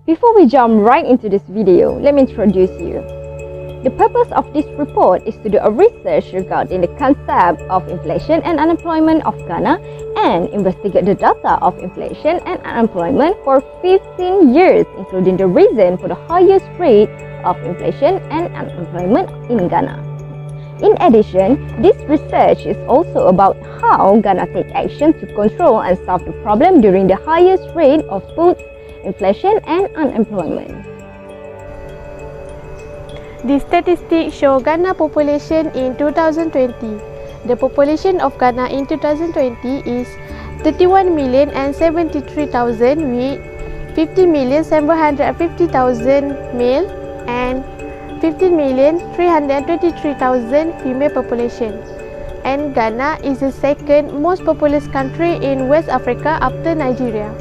Before we jump right into this video, let me introduce you. The purpose of this report is to do a research regarding the concept of inflation and unemployment of Ghana and investigate the data of inflation and unemployment for 15 years, including the reason for the highest rate of inflation and unemployment in Ghana. In addition, this research is also about how Ghana takes action to control and solve the problem during the highest rate of both inflation and unemployment. The statistics show Ghana population in 2020. The population of Ghana in 2020 is 31,073,000 with 50,750,000 male and 15,323,000 female population. And Ghana is the second most populous country in West Africa after Nigeria.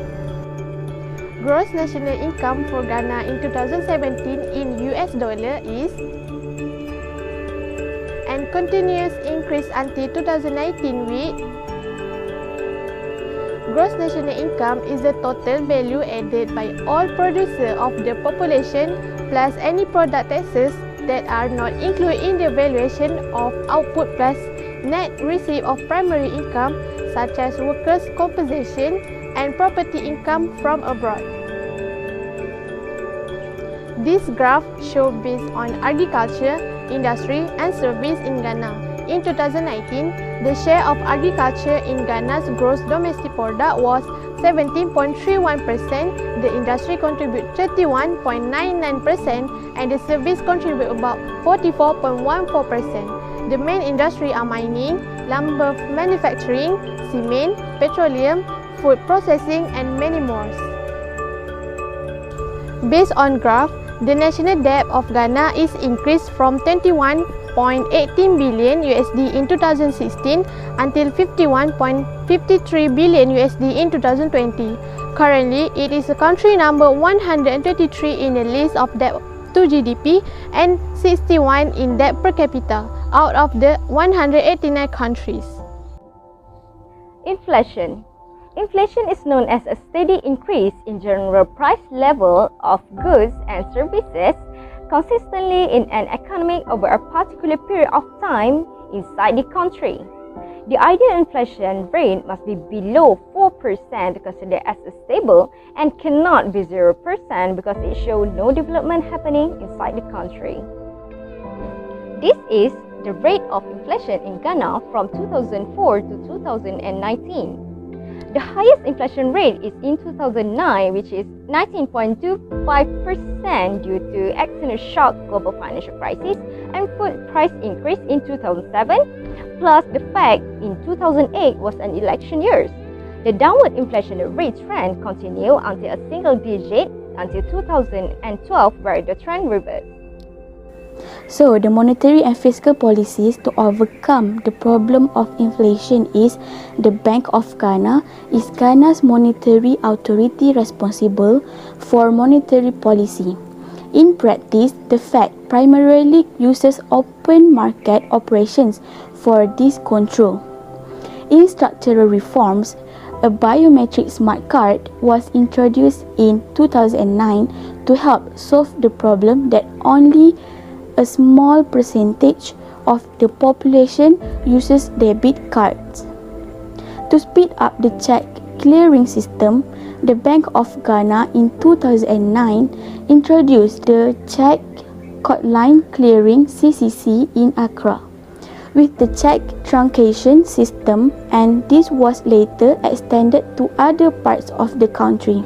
Gross national income for Ghana in 2017 in US dollar is and continuous increase until 2019 with gross national income is the total value added by all producers of the population plus any product taxes that are not included in the valuation of output plus net receipt of primary income such as workers' compensation and property income from abroad. This graph shows based on agriculture, industry and service in Ghana. In 2019, the share of agriculture in Ghana's gross domestic product was 17.31%, the industry contributed 31.99% and the service contributed about 44.14%. The main industry are mining, lumber manufacturing, cement, petroleum, food processing and many more. Based on graph, the national debt of Ghana is increased from 21.18 billion USD in 2016 until 51.53 billion USD in 2020. Currently, it is the country number 123 in the list of debt to GDP and 61 in debt per capita out of the 189 countries. Inflation. Inflation is known as a steady increase in general price level of goods and services consistently in an economy over a particular period of time inside the country. The ideal inflation rate must be below 4% considered as stable and cannot be 0% because it shows no development happening inside the country. This is the rate of inflation in Ghana from 2004 to 2019. The highest inflation rate is in 2009, which is 19.25% due to external shock, global financial crisis, and food price increase in 2007, plus the fact in 2008 was an election year. The downward inflation rate trend continued until a single digit until 2012, where the trend reversed. So, the monetary and fiscal policies to overcome the problem of inflation is the Bank of Ghana is Ghana's monetary authority responsible for monetary policy. In practice, the Fed primarily uses open market operations for this control. In structural reforms, a biometric smart card was introduced in 2009 to help solve the problem that only a small percentage of the population uses debit cards. To speed up the check clearing system, the Bank of Ghana in 2009 introduced the Check Line Clearing (CCC) in Accra with the check truncation system, and this was later extended to other parts of the country.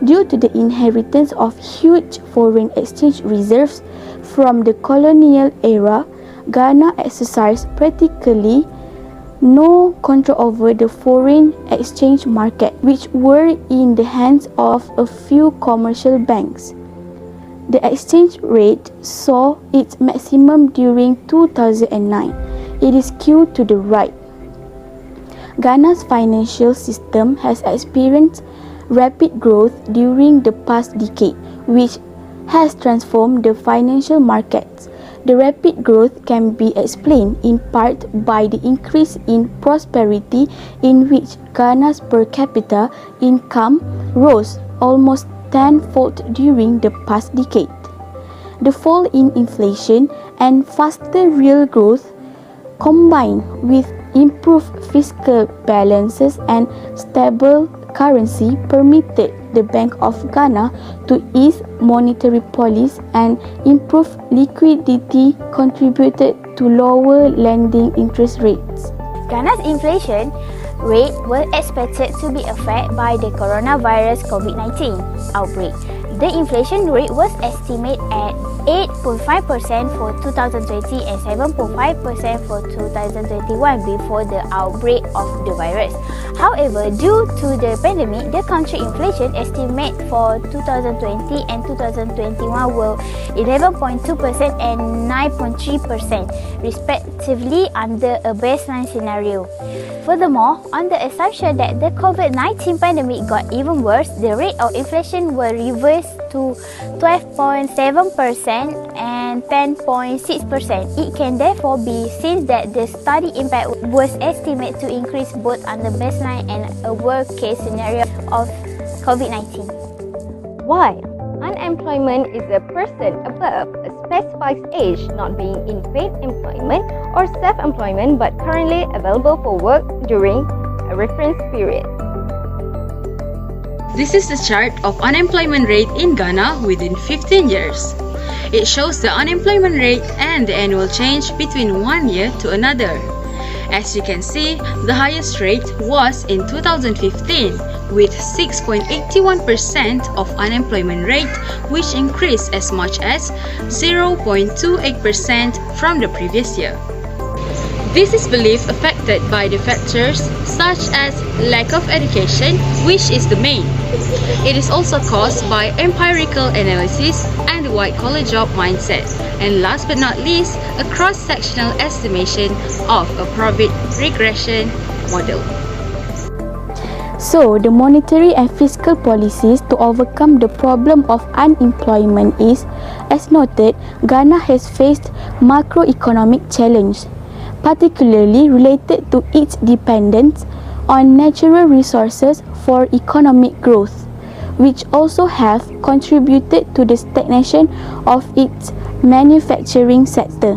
Due to the inheritance of huge foreign exchange reserves from the colonial era, Ghana exercised practically no control over the foreign exchange market, which were in the hands of a few commercial banks. The exchange rate saw its maximum during 2009. It is skewed to the right. Ghana's financial system has experienced rapid growth during the past decade, which has transformed the financial markets. The rapid growth can be explained in part by the increase in prosperity in which Ghana's per capita income rose almost tenfold during the past decade. The fall in inflation and faster real growth, combined with improved fiscal balances and stable currency, permitted the Bank of Ghana to ease monetary policy and improve liquidity, contributed to lower lending interest rates. Ghana's inflation rate was expected to be affected by the coronavirus COVID-19 outbreak. The inflation rate was estimated at 8.5% for 2020 and 7.5% for 2021 before the outbreak of the virus. However, due to the pandemic, the country inflation estimate for 2020 and 2021 were 11.2% and 9.3% respectively under a baseline scenario. Furthermore, on the assumption that the COVID-19 pandemic got even worse, the rate of inflation will reverse to 12.7% and 10.6%. It can therefore be seen that the study impact was estimated to increase both under baseline and a worst case scenario of COVID-19. While unemployment is a person above a specified age not being in paid employment or self-employment but currently available for work during a reference period. This is the chart of unemployment rate in Ghana within 15 years. It shows the unemployment rate and the annual change between one year to another. As you can see, the highest rate was in 2015 with 6.81% of unemployment rate, which increased as much as 0.28% from the previous year. This is believed affected by the factors such as lack of education, which is the main. It is also caused by empirical analysis and white-collar job mindset, and last but not least, a cross-sectional estimation of a profit regression model. So, the monetary and fiscal policies to overcome the problem of unemployment is, as noted, Ghana has faced macroeconomic challenge, particularly related to its dependence on natural resources for economic growth, which also have contributed to the stagnation of its manufacturing sector.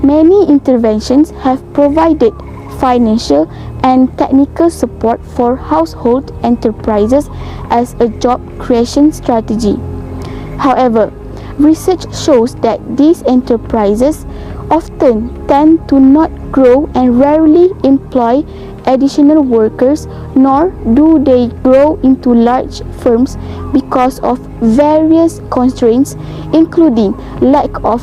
Many interventions have provided financial and technical support for household enterprises as a job creation strategy. However, research shows that these enterprises often tend to not grow and rarely employ additional workers, nor do they grow into large firms because of various constraints, including lack of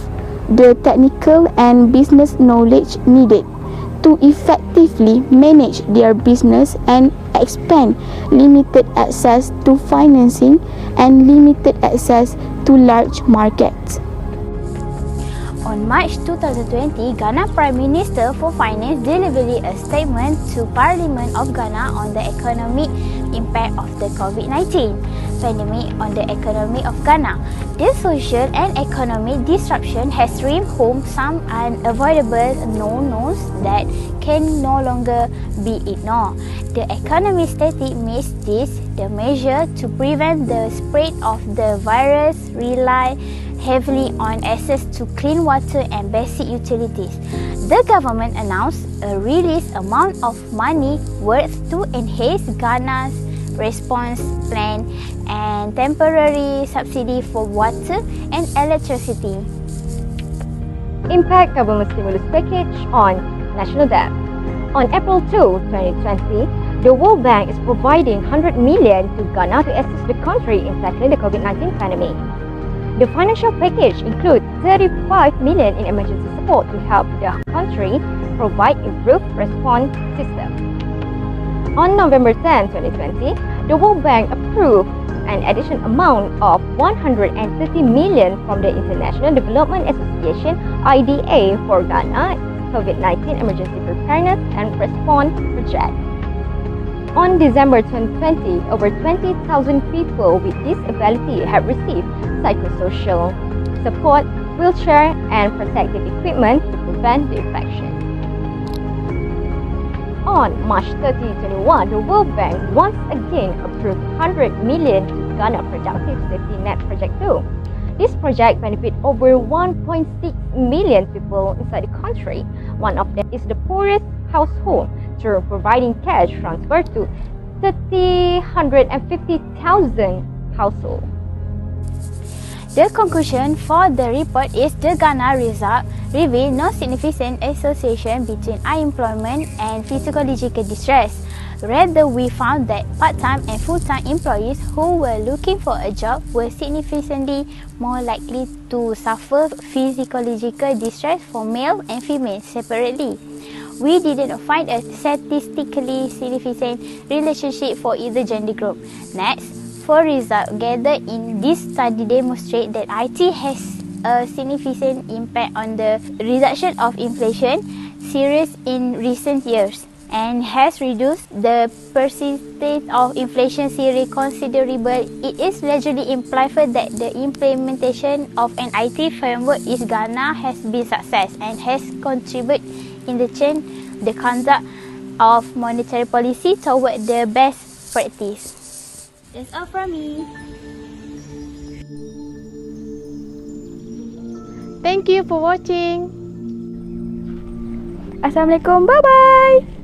the technical and business knowledge needed to effectively manage their business and expand, limited access to financing and limited access to large markets. On March 2020, Ghana Prime Minister for Finance delivered a statement to Parliament of Ghana on the economic impact of the COVID-19 pandemic on the economy of Ghana. This social and economic disruption has driven home some unavoidable no-nos that can no longer be ignored. The economy stated makes this the measure to prevent the spread of the virus rely heavily on access to clean water and basic utilities. The government announced a release amount of money worth to enhance Ghana's response plan and temporary subsidy for water and electricity. Impact government stimulus package on national debt. On April 2, 2020, the World Bank is providing 100 million to Ghana to assist the country in tackling the COVID-19 pandemic. The financial package includes 35 million in emergency support to help the country provide improved response system. On November 10, 2020, the World Bank approved an additional amount of 130 million from the International Development Association (IDA) for Ghana COVID-19 emergency preparedness and response project. On December 2020, over 20,000 people with disability have received psychosocial support, wheelchair, and protective equipment to prevent the infection. On March 30, 2021, the World Bank once again approved 100 million to Ghana Productive Safety Net Project 2. This project benefits over 1.6 million people inside the country. One of them is the poorest household, through providing cash transfer to 350,000 households. The conclusion for the report is the Ghana result reveal no significant association between unemployment and physiological distress. Rather, we found that part-time and full-time employees who were looking for a job were significantly more likely to suffer physiological distress for male and female separately. We didn't find a statistically significant relationship for either gender group. Next, four results gathered in this study demonstrate that IT has a significant impact on the reduction of inflation series in recent years and has reduced the percentage of inflation series considerably. It is largely implied that the implementation of an IT framework in Ghana has been success and has contributed in the change the conduct of monetary policy toward the best practice. That's all from me. Thank you for watching. Assalamualaikum. Bye-bye.